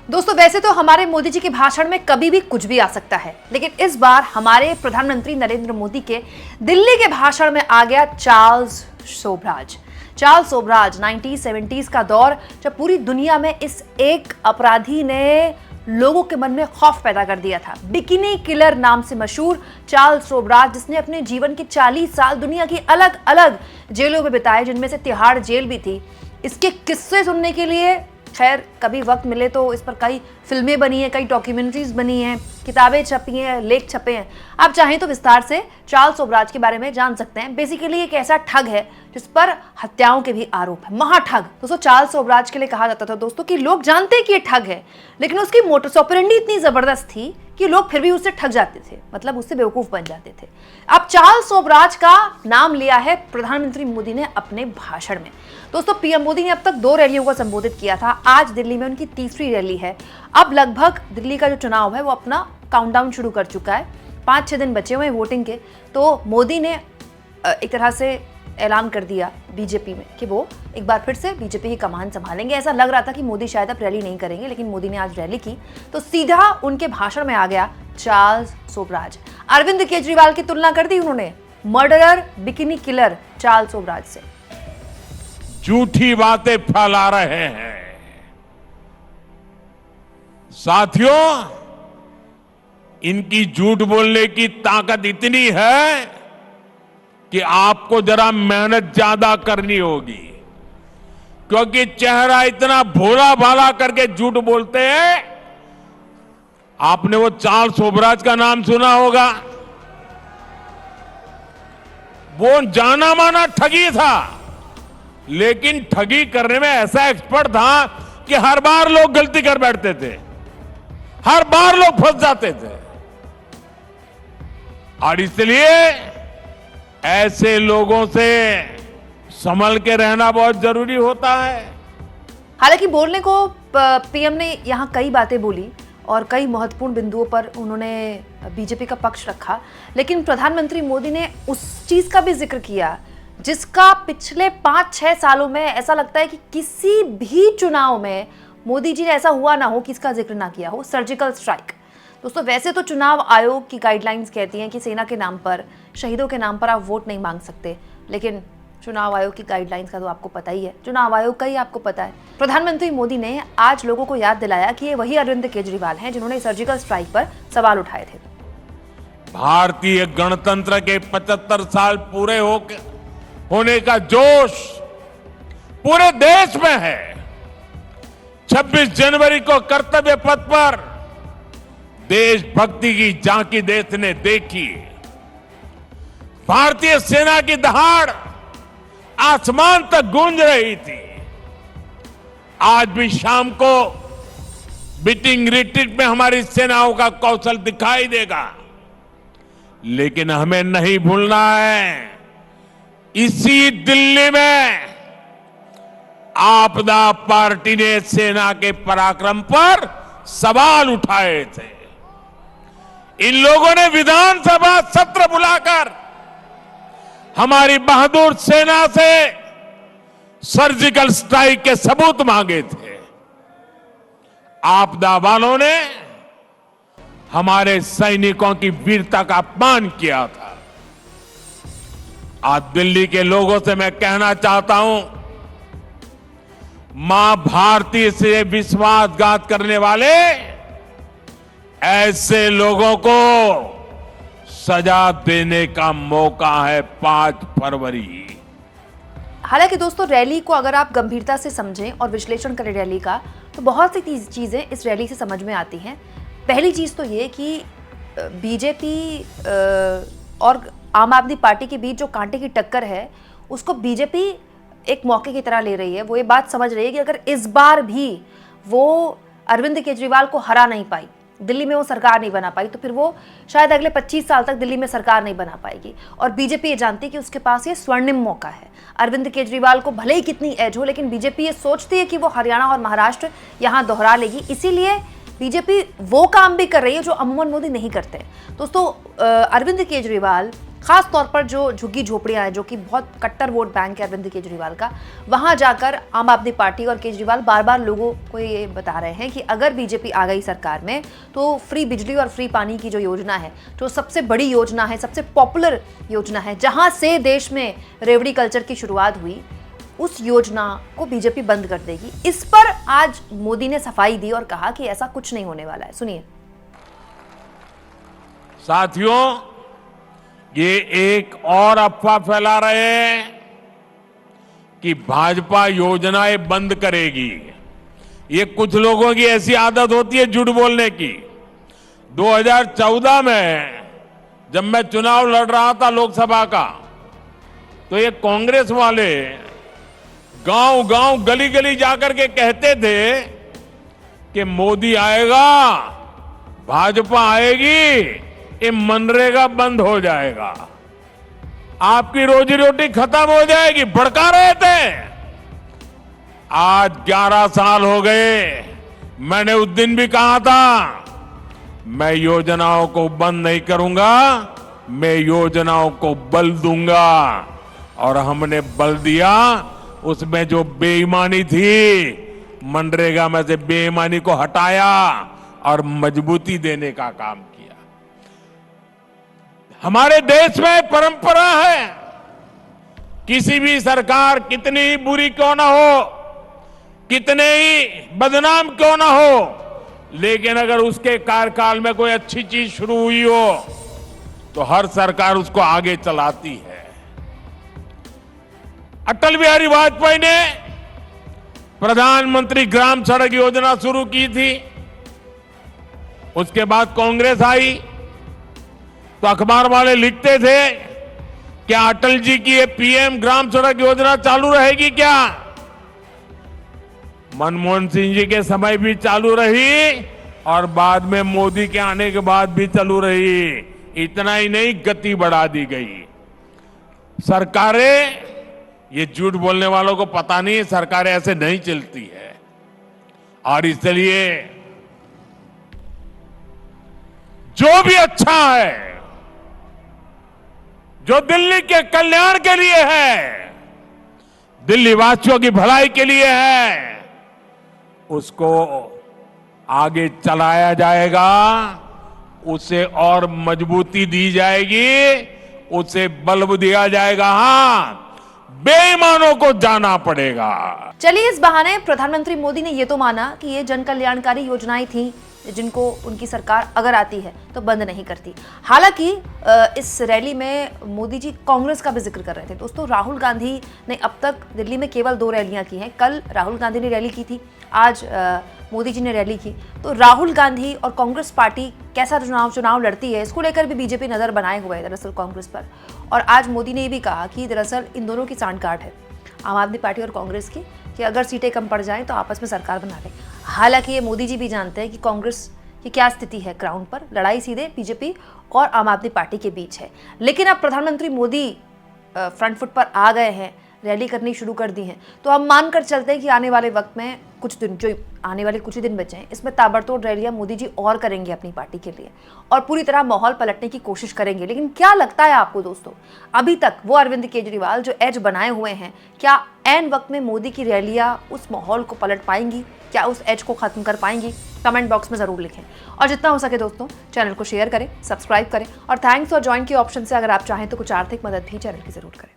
दोस्तों वैसे तो हमारे मोदी जी के भाषण में कभी भी कुछ भी आ सकता है, लेकिन इस बार हमारे प्रधानमंत्री नरेंद्र मोदी के दिल्ली के भाषण में आ गया Charles Sobhraj. Charles Sobhraj 1970s का दौर, जब पूरी दुनिया में इस एक अपराधी ने लोगों के मन में खौफ पैदा कर दिया था। बिकिनी किलर नाम से मशहूर चार्ल्स शोभराज, जिसने अपने जीवन के 40 साल दुनिया की अलग अलग जेलों में बिताए, जिनमें से तिहाड़ जेल भी थी। इसके किस्से सुनने के लिए खैर कभी वक्त मिले तो इस पर कई फिल्में बनी हैं, कई डॉक्यूमेंट्रीज बनी हैं, किताबें छपी हैं, लेख छपे हैं। आप चाहें तो विस्तार से चार्ल्स शोभराज के बारे में जान सकते हैं। बेसिकली एक ऐसा ठग है जिस पर हत्याओं के भी आरोप है, महाठग। दोस्तों चार्ल्स शोभराज के लिए कहा जाता था दोस्तों कि लोग जानते हैं कि ये ठग है, लेकिन उसकी मोटस ऑपरेंडी इतनी जबरदस्त थी कि लोग फिर भी उससे ठग जाते थे, मतलब उससे बेवकूफ बन जाते थे। अब चार्ल्स शोभराज का नाम लिया है प्रधानमंत्री मोदी ने अपने भाषण में। दोस्तों पीएम मोदी ने अब तक 2 रैलियों को संबोधित किया था। आज दिल्ली में उनकी तीसरी रैली है। अब लगभग दिल्ली का जो चुनाव है वो अपना काउंटडाउन शुरू कर चुका है। 5-6 दिन बचे हुए हैं वोटिंग के। तो मोदी ने एक तरह से ऐलान कर दिया बीजेपी में कि वो एक बार फिर से बीजेपी की कमान संभालेंगे। ऐसा लग रहा था कि मोदी शायद अब रैली नहीं करेंगे, लेकिन मोदी ने आज रैली की तो सीधा उनके भाषण में आ गया चार्ल्स शोभराज। अरविंद केजरीवाल की तुलना कर दी उन्होंने murderer bikini killer Charles Sobhraj से। झूठी बातें फैला रहे हैं साथियों, इनकी झूठ बोलने की ताकत इतनी है कि आपको जरा मेहनत ज्यादा करनी होगी, क्योंकि चेहरा इतना भोला भाला करके झूठ बोलते हैं। आपने वो चार्ल्स शोभराज का नाम सुना होगा, वो जाना माना ठगी था, लेकिन ठगी करने में ऐसा एक्सपर्ट था कि हर बार लोग गलती कर बैठते थे, हर बार लोग फंस जाते थे। और इसलिए ऐसे लोगों से संभल के रहना बहुत जरूरी होता है। हालांकि बोलने को पीएम ने यहां कई बातें बोली और कई महत्वपूर्ण बिंदुओं पर उन्होंने बीजेपी का पक्ष रखा, लेकिन प्रधानमंत्री मोदी ने उस चीज का भी जिक्र किया जिसका पिछले 5-6 सालों में ऐसा लगता है कि किसी भी चुनाव में मोदी जी ने ऐसा हुआ ना हो कि इसका जिक्र ना किया हो, सर्जिकल स्ट्राइक। दोस्तों वैसे तो चुनाव आयोग की गाइडलाइंस कहती हैं कि सेना के नाम पर, शहीदों के नाम पर आप वोट नहीं मांग सकते, लेकिन चुनाव आयोग की गाइडलाइंस का तो आपको पता ही है, चुनाव आयोग का ही आपको पता है। प्रधानमंत्री मोदी ने आज लोगों को याद दिलाया कि ये वही अरविंद केजरीवाल हैं जिन्होंने सर्जिकल स्ट्राइक पर सवाल उठाए थे। भारतीय गणतंत्र के 75 साल पूरे होने का जोश पूरे देश में है। 26 जनवरी को कर्तव्य पथ पर देशभक्ति की झांकी देश ने देखी। भारतीय सेना की दहाड़ आसमान तक गूंज रही थी। आज भी शाम को बीटिंग रिट्रीट में हमारी सेनाओं का कौशल दिखाई देगा, लेकिन हमें नहीं भूलना है, इसी दिल्ली में आपदा पार्टी ने सेना के पराक्रम पर सवाल उठाए थे। इन लोगों ने विधानसभा सत्र बुलाकर हमारी बहादुर सेना से सर्जिकल स्ट्राइक के सबूत मांगे थे। आपदा वालों ने हमारे सैनिकों की वीरता का अपमान किया था। आज दिल्ली के लोगों से मैं कहना चाहता हूं, मां भारती से विश्वासघात करने वाले ऐसे लोगों को सजा देने का मौका है 5 फरवरी। हालांकि दोस्तों रैली को अगर आप गंभीरता से समझें और विश्लेषण करें रैली का, तो बहुत सी चीजें इस रैली से समझ में आती हैं। पहली चीज तो ये कि बीजेपी और आम आदमी पार्टी के बीच जो कांटे की टक्कर है, उसको बीजेपी एक मौके की तरह ले रही है। वो ये बात समझ रही है कि अगर इस बार भी वो अरविंद केजरीवाल को हरा नहीं पाई, दिल्ली में वो सरकार नहीं बना पाई, तो फिर वो शायद अगले 25 साल तक दिल्ली में सरकार नहीं बना पाएगी। और बीजेपी ये जानती है कि उसके पास ये स्वर्णिम मौका है। अरविंद केजरीवाल को भले ही कितनी एज हो, लेकिन बीजेपी ये सोचती है कि वो हरियाणा और महाराष्ट्र यहाँ दोहरा लेगी। इसीलिए बीजेपी वो काम भी कर रही है जो अमूमन मोदी नहीं करते। दोस्तों अरविंद केजरीवाल खास तौर पर जो झुग्गी झोपड़ियां हैं, जो कि बहुत कट्टर वोट बैंक है अरविंद केजरीवाल का, वहां जाकर आम आदमी पार्टी और केजरीवाल बार बार लोगों को ये बता रहे हैं कि अगर बीजेपी आ गई सरकार में तो फ्री बिजली और फ्री पानी की जो योजना है, जो सबसे बड़ी योजना है, सबसे पॉपुलर योजना है, जहां से देश में रेवड़ी कल्चर की शुरुआत हुई, उस योजना को बीजेपी बंद कर देगी। इस पर आज मोदी ने सफाई दी और कहा कि ऐसा कुछ नहीं होने वाला है। सुनिए। साथियों, ये एक और अफवाह फैला रहे हैं कि भाजपा योजनाएं बंद करेगी। ये कुछ लोगों की ऐसी आदत होती है झूठ बोलने की। 2014 में जब मैं चुनाव लड़ रहा था लोकसभा का, तो ये कांग्रेस वाले गांव गांव गली गली जाकर के कहते थे कि मोदी आएगा, भाजपा आएगी, ये मनरेगा बंद हो जाएगा, आपकी रोजी रोटी खत्म हो जाएगी, भड़का रहे थे। आज 11 साल हो गए, मैंने उस दिन भी कहा था मैं योजनाओं को बंद नहीं करूंगा, मैं योजनाओं को बल दूंगा। और हमने बल दिया, उसमें जो बेईमानी थी, मनरेगा में से बेईमानी को हटाया और मजबूती देने का काम किया। हमारे देश में परंपरा है, किसी भी सरकार कितनी ही बुरी क्यों ना हो, कितने ही बदनाम क्यों ना हो, लेकिन अगर उसके कार्यकाल में कोई अच्छी चीज शुरू हुई हो तो हर सरकार उसको आगे चलाती है। अटल बिहारी वाजपेयी ने प्रधानमंत्री ग्राम सड़क योजना शुरू की थी, उसके बाद कांग्रेस आई तो अखबार वाले लिखते थे क्या अटल जी की ये पीएम ग्राम सड़क योजना चालू रहेगी क्या? मनमोहन सिंह जी के समय भी चालू रही और बाद में मोदी के आने के बाद भी चालू रही। इतना ही नहीं, गति बढ़ा दी गई। सरकारें, ये झूठ बोलने वालों को पता नहीं, सरकारें ऐसे नहीं चलती है। और इसलिए जो भी अच्छा है, जो दिल्ली के कल्याण के लिए है, दिल्ली वासियों की भलाई के लिए है, उसको आगे चलाया जाएगा, उसे और मजबूती दी जाएगी, उसे बल दिया जाएगा। हाँ, बेईमानों को जाना पड़ेगा। चलिए, इस बहाने प्रधानमंत्री मोदी ने ये तो माना कि ये जन कल्याणकारी योजनाएं थी जिनको उनकी सरकार अगर आती है तो बंद नहीं करती। हालांकि इस रैली में मोदी जी कांग्रेस का भी जिक्र कर रहे थे। दोस्तों, राहुल गांधी ने अब तक दिल्ली में केवल 2 रैलियां की हैं। कल राहुल गांधी ने रैली की थी, आज मोदी जी ने रैली की। तो राहुल गांधी और कांग्रेस पार्टी कैसा चुनाव लड़ती है, इसको लेकर भी बीजेपी नजर बनाए हुए है दरअसल कांग्रेस पर। और आज मोदी ने ये भी कहा कि दरअसल इन दोनों की सांठगांठ है, आम आदमी पार्टी और कांग्रेस की, कि अगर सीटें कम पड़ जाएं तो आपस में सरकार बना लें। हालांकि ये मोदी जी भी जानते हैं कि कांग्रेस की क्या स्थिति है ग्राउंड पर, लड़ाई सीधे बीजेपी और आम आदमी पार्टी के बीच है। लेकिन अब प्रधानमंत्री मोदी फ्रंट फुट पर आ गए हैं, रैली करनी शुरू कर दी है, तो हम मानकर चलते हैं कि आने वाले वक्त में कुछ दिन, जो आने वाले कुछ ही दिन बचे हैं, इसमें ताबड़तोड़ रैलियां मोदी जी और करेंगे अपनी पार्टी के लिए और पूरी तरह माहौल पलटने की कोशिश करेंगे। लेकिन क्या लगता है आपको दोस्तों, अभी तक वो अरविंद केजरीवाल जो एज बनाए हुए हैं, क्या ऐन वक्त में मोदी की रैलियां उस माहौल को पलट पाएंगी? क्या उस एज को खत्म कर पाएंगी? कमेंट बॉक्स में जरूर लिखें। और जितना हो सके दोस्तों, चैनल को शेयर करें, सब्सक्राइब करें और थैंक्स और ज्वाइन के ऑप्शन से अगर आप चाहें तो कुछ आर्थिक मदद भी चैनल की जरूर करें।